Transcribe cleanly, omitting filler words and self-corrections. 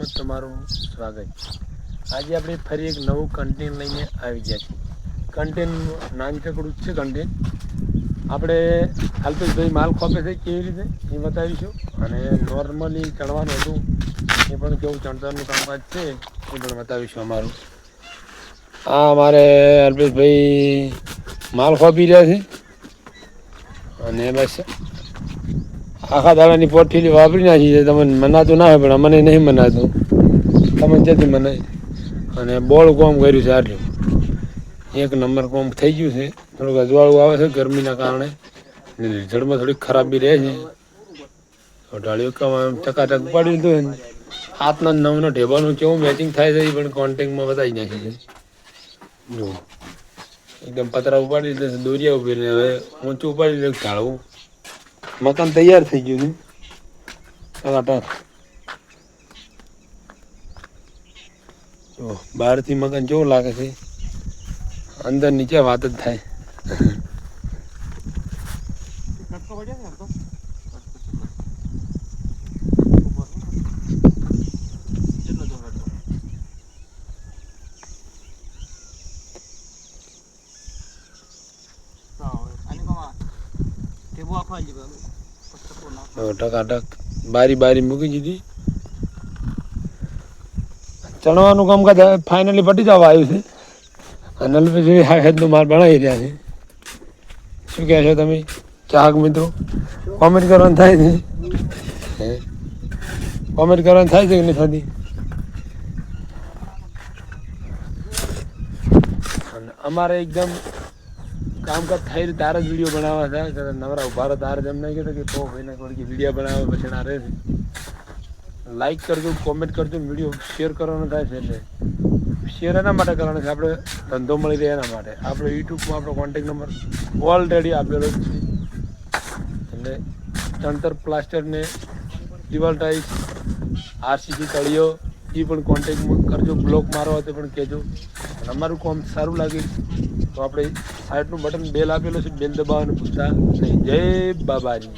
વિડીયોમાં તમારું સ્વાગત છે। આજે આપણે ફરી એક નવું કન્ટેન્ટ લઈને આવી ગયા છીએ। કન્ટેન્ટનું નાનકડું છે કન્ટેન્ટ આપણે અલ્પેશભાઈ માલ ખોપે છે કેવી રીતે એ બતાવીશું અને નોર્મલી ચણવાનું હતું એ પણ કેવું ચણતરનું કામકાજ છે એ પણ બતાવીશું અમારું। આ અમારે અલ્પેશભાઈ માલ ખોપી રહ્યા છે અને બસ આખા દાડાની પોઠીલી વાપરી નાખી છે। તમને મનાતું ના હોય પણ અમને નહીં મનાતું, તમને જેથી મનાય। અને બોળ કોમ કર્યું છે આટલું એક નંબર કોમ થઈ ગયું છે। થોડુંક અજવાળું આવે છે ગરમીના કારણે, જળમાં થોડીક ખરાબી રહે છે। ઢાળીઓ ચકાચક પડી દીધું ને હાથના નવનો ઢેબાનું કેવું મેચિંગ થાય છે એ પણ કોન્ટેક્ટમાં બતાવી નાખી છે। જો એકદમ પતરા ઉપાડી દીધા, દોરિયા ઉભી હવે ઊંચું ઉપાડી દીધું ઢાળવું। મકાન તૈયાર થઈ ગયું છે ટકાટક। જો બહારથી મકાન કેવું લાગે છે, અંદર નીચે વાત જ થાય। ટકાટક બારી બારી મૂકી દીધી। ચણવાનું કામકાજ ફાઇનલી પટી જવા આવ્યું છે અને અલ્પેશભાઈ હાથનું માલ બનાવી રહ્યા છે। શું કહે છો તમે ચાહક મિત્રો? કોમેન્ટ કરવાનું થાય છે, કોમેન્ટ કરવાનું થાય છે કે નહીં થતી? અને અમારે એકદમ કામકાજ થઈ રહ્યું તારે જ વિડીયો બનાવવા થાય નવરા ઉભા રહો તારે જ એમ નહીં કહેતો કે તો ભાઈને થોડીક વિડીયો બનાવવા પછી ના રહે છે। લાઈક કરજો, કોમેન્ટ કરજો, વિડીયો શેર કરવાનો થાય છે એટલે શેર એના માટે કરવાનું છે આપણે ધંધો મળી રહે એના માટે। આપણે યુટ્યુબમાં આપણો કોન્ટેક નંબર ઓલરેડી આપેલો જ છે એટલે ચણતર પ્લાસ્ટરને દિવાલ ટાઈલ્સ આરસીસી તળિયો એ પણ કોન્ટેક્ટમાં કરજો। બ્લોક મારવા હોય તો પણ કહેજો અને અમારું કામ સારું લાગે તો આપણે સાઈડનું બટન બેલ આપેલું છે, બેલ દબાવવાનું ભૂલતા નહીં। જય બાબાજી।